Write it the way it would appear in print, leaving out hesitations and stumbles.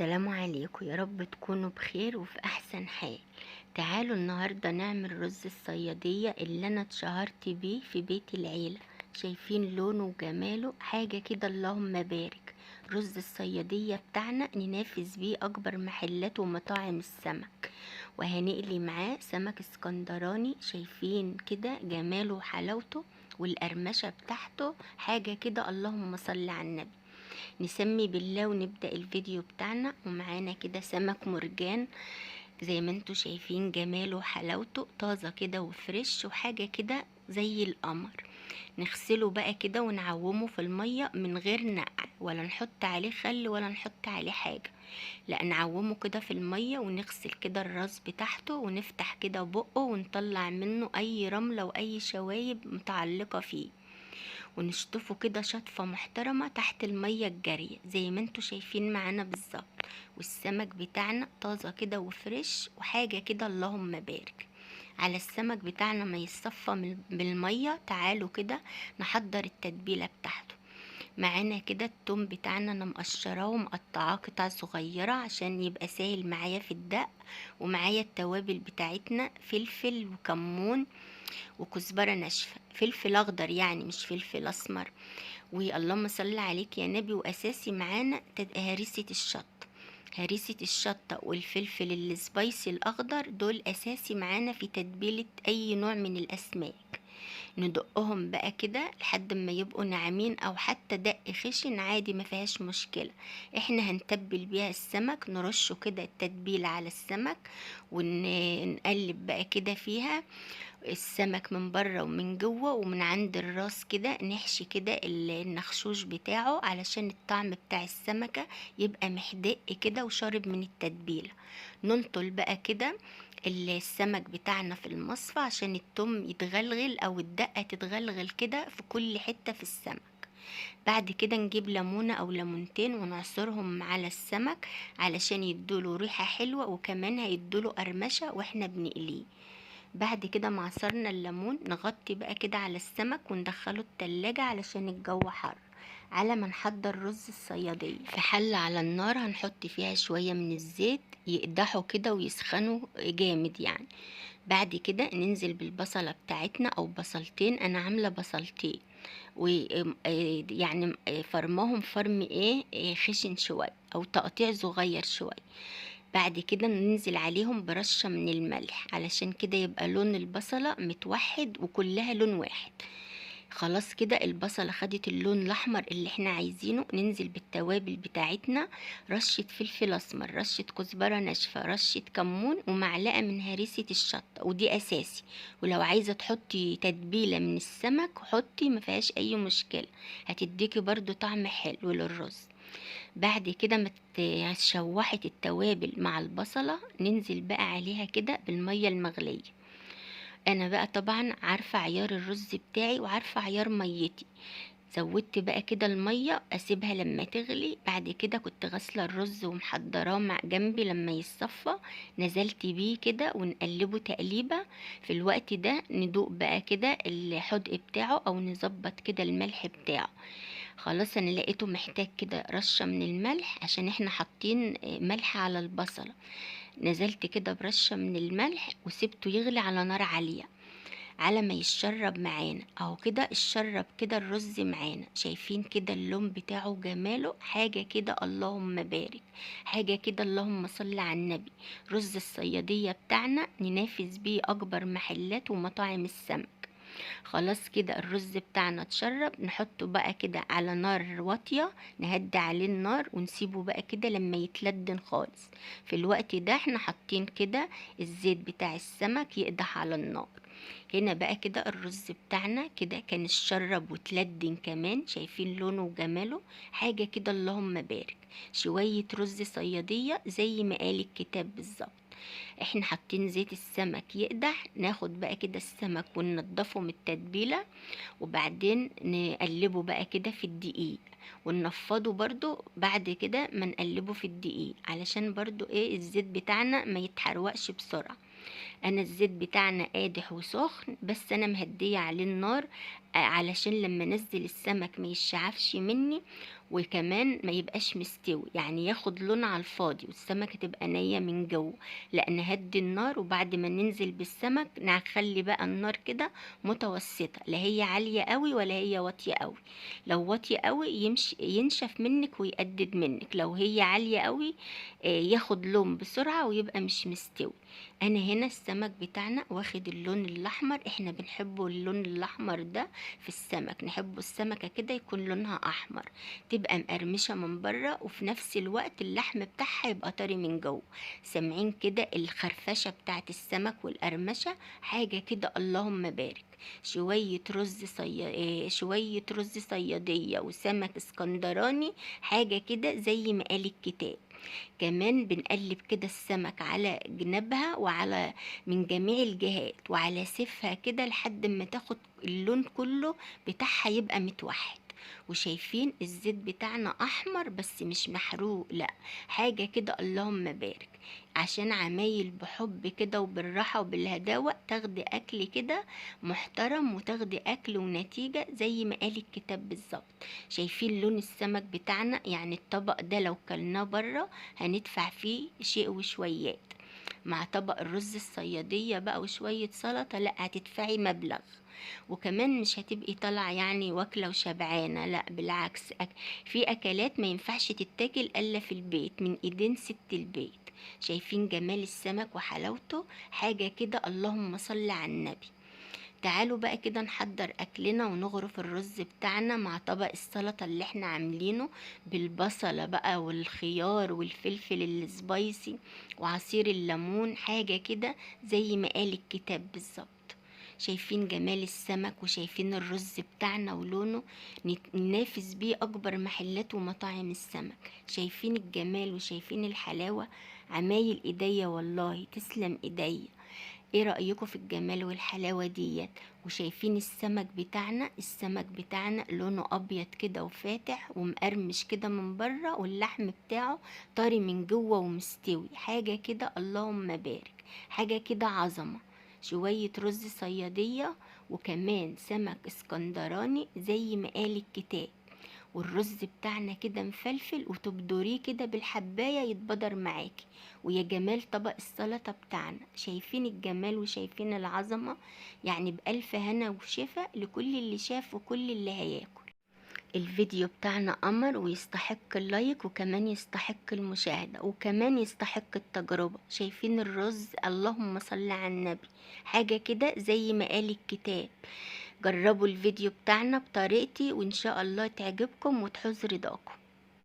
السلام عليكم، يا رب تكونوا بخير وفي احسن حال. تعالوا النهارده نعمل رز الصياديه اللي انا اتشهرت بيه في بيت العيله. شايفين لونه وجماله حاجه كده، اللهم بارك. رز الصياديه بتاعنا ننافس بيه اكبر محلات ومطاعم السمك، وهنقلي معاه سمك اسكندراني. شايفين كده جماله وحلاوته، والقرمشه بتاعته حاجه كده، اللهم صل على النبي. نسمي بالله ونبدأ الفيديو بتاعنا. ومعانا كده سمك مرجان زي ما انتوا شايفين جماله وحلاوته، طازة كده وفريش وحاجة كده زي القمر. نغسله بقى كده ونعومه في المية من غير نقع، ولا نحط عليه خل ولا نحط عليه حاجة. لا، نعومه كده في المية ونغسل كده الراس بتاعته، ونفتح كده بقه ونطلع منه اي رملة واي شوايب متعلقة فيه، ونشطفه كده شطفة محترمة تحت المية الجارية زي ما انتوا شايفين معانا بالظبط. والسمك بتاعنا طازة كده وفريش وحاجة كده، اللهم بارك. على السمك بتاعنا ما يصفى بالمية، تعالوا كده نحضر التتبيلة بتاعته. معانا كده التوم بتاعنا، انا مقشراه ومقطعاه قطع صغيرة عشان يبقى سهل معايا في الدق. ومعايا التوابل بتاعتنا، فلفل وكمون وكزبرة ناشفة، فلفل اخضر يعني مش فلفل اسمر. واللهم صل عليك يا نبي. واساسي معانا هريسة الشطة. هريسة الشطة والفلفل السبايسي الاخضر دول اساسي معانا في تتبيلة اي نوع من الاسماك. ندقهم بقى كده لحد ما يبقوا ناعمين، او حتى دق خشن عادي ما فيهاش مشكلة. احنا هنتبل بيها السمك، نرشه كده التتبيلة على السمك ونقلب بقى كده فيها السمك من بره ومن جوه ومن عند الراس كده. نحشي كده النخشوش بتاعه علشان الطعم بتاع السمكة يبقى محدق كده وشارب من التتبيلة. ننطل بقى كده السمك بتاعنا في المصفى عشان التوم يتغلغل او الدقة تتغلغل كده في كل حتة في السمك. بعد كده نجيب ليمونة او ليمونتين ونعصرهم على السمك علشان يدوله ريحة حلوة، وكمان هيدوله قرمشة واحنا بنقليه. بعد كده ما عصرنا الليمون نغطي بقى كده على السمك وندخله التلاجة علشان الجو حر. على ما نحضر رز الصيادية، في حلة على النار هنحط فيها شوية من الزيت يقدحوا كده ويسخنوا جامد يعني. بعد كده ننزل بالبصلة بتاعتنا او بصلتين، انا عاملة بصلتين ويعني فرماهم فرم خشن شوية او تقطيع صغير شوية. بعد كده ننزل عليهم برشة من الملح علشان كده يبقى لون البصلة متوحد وكلها لون واحد. خلاص كده البصلة خدت اللون الاحمر اللي احنا عايزينه. ننزل بالتوابل بتاعتنا، رشة فلفل اسمر، رشة كزبرة ناشفة، رشة كمون، ومعلقة من هريسة الشطة، ودي اساسي. ولو عايزة تحطي تتبيلة من السمك حطي، مفيهاش اي مشكلة، هتديكي برضو طعم حلو للرز. بعد كده ما شوحت التوابل مع البصلة، ننزل بقى عليها كده بالمية المغلية. انا بقى طبعا عارفة عيار الرز بتاعي وعارفة عيار ميتي. زودت بقى كده المية اسيبها لما تغلي. بعد كده كنت غسلة الرز ومحضراه مع جنبي، لما يتصفى نزلت بيه كده ونقلبه تقليبة. في الوقت ده ندوق بقى كده الحدق بتاعه او نظبط كده الملح بتاعه. خلاص انا لقيته محتاج كده رشة من الملح عشان احنا حاطين ملح على البصلة. نزلت كده برشة من الملح وسبته يغلي على نار عالية على ما يتشرب معانا. اهو كده اتشرب كده الرز معانا. شايفين كده اللون بتاعه جماله حاجة كده، اللهم بارك. حاجة كده، اللهم صل على النبي. رز الصيادية بتاعنا ننافس بيه اكبر محلات ومطاعم السمك. خلاص كده الرز بتاعنا اتشرب، نحطه بقى كده على نار واطية، نهدي عليه النار ونسيبه بقى كده لما يتلدن خالص. في الوقت ده احنا حاطين كده الزيت بتاع السمك يقدح على النار. هنا بقى كده الرز بتاعنا كده كان اتشرب وتلدن كمان. شايفين لونه وجماله حاجة كده، اللهم بارك. شوية رز صيادية زي ما قال الكتاب بالظبط. احنا حاطين زيت السمك يقدح، ناخد بقى كده السمك وننضفه من التتبيلة، وبعدين نقلبه بقى كده في الدقيق وننفضه برضو. بعد كده ما نقلبه في الدقيق علشان برضو الزيت بتاعنا ما يتحرقش بسرعة. انا الزيت بتاعنا قادح وسخن، بس انا مهدية عليه النار علشان لما انزل السمك ما يشعفش مني، وكمان ما يبقاش مستوي، يعني ياخد لون على الفاضي والسمكة تبقى نية من جوه. لا، نهدي النار، وبعد ما ننزل بالسمك نخلي بقى النار كده متوسطة، لا هي عالية قوي ولا هي واطية قوي. لو واطية قوي ينشف منك ويقدد منك، لو هي عالية قوي ياخد لون بسرعة ويبقى مش مستوي. انا هنا السمك بتاعنا واخد اللون الاحمر، احنا بنحبه اللون الاحمر ده في السمك، نحبه السمكة كده يكون لونها احمر، تبقى مقرمشة من بره وفي نفس الوقت اللحم بتاعها يبقى طري من جوه. سامعين كده الخرفشة بتاعت السمك والقرمشة؟ حاجة كده اللهم بارك. شوية رز صيادية وسمك اسكندراني، حاجة كده زي ما قال الكتاب. كمان بنقلب كده السمك على جنابها وعلى من جميع الجهات وعلى سيفها كده لحد ما تاخد اللون كله بتاعها يبقى متوحد. وشايفين الزيت بتاعنا احمر بس مش محروق، لا حاجة كده اللهم بارك. عشان عمايل بحب كده وبالراحة وبالهداوة تاخدي اكل كده محترم، وتاخدي اكل ونتيجة زي ما قال الكتاب بالظبط. شايفين لون السمك بتاعنا؟ يعني الطبق ده لو كلناه بره هندفع فيه شيء وشويات، مع طبق الرز الصيادية بقى وشوية سلطة لا هتدفعي مبلغ. وكمان مش هتبقي طالعة يعني واكلة وشبعانة، لا بالعكس، في اكلات ما ينفعش تتاكل الا في البيت من ايدين ست البيت. شايفين جمال السمك وحلاوته؟ حاجة كده اللهم صل على النبي. تعالوا بقى كده نحضر اكلنا ونغرف الرز بتاعنا مع طبق السلطة اللي احنا عاملينه بالبصلة بقى والخيار والفلفل السبايسي وعصير الليمون، حاجة كده زي ما قال الكتاب بالظبط. شايفين جمال السمك وشايفين الرز بتاعنا ولونه؟ ننافس بيه اكبر محلات ومطاعم السمك. شايفين الجمال وشايفين الحلاوة؟ عمايل ايديا والله، تسلم ايديا. ايه رأيكم في الجمال والحلاوة ديت؟ وشايفين السمك بتاعنا لونه ابيض كده وفاتح ومقرمش كده من بره، واللحم بتاعه طري من جوه ومستوي، حاجة كده اللهم بارك، حاجة كده عظمة. شوية رز صيادية وكمان سمك اسكندراني زي ما قال الكتاب، والرز بتاعنا كده مفلفل وتبدريه كده بالحباية يتبدر معاكي، ويا جمال طبق السلطة بتاعنا. شايفين الجمال وشايفين العظمة؟ يعني بألف هنا وشفا لكل اللي شاف وكل اللي هياكل. الفيديو بتاعنا قمر ويستحق اللايك، وكمان يستحق المشاهدة، وكمان يستحق التجربة. شايفين الرز؟ اللهم صل على النبي، حاجة كده زي ما قال الكتاب. جربوا الفيديو بتاعنا بطريقتي وإن شاء الله تعجبكم وتحوز رضاكم.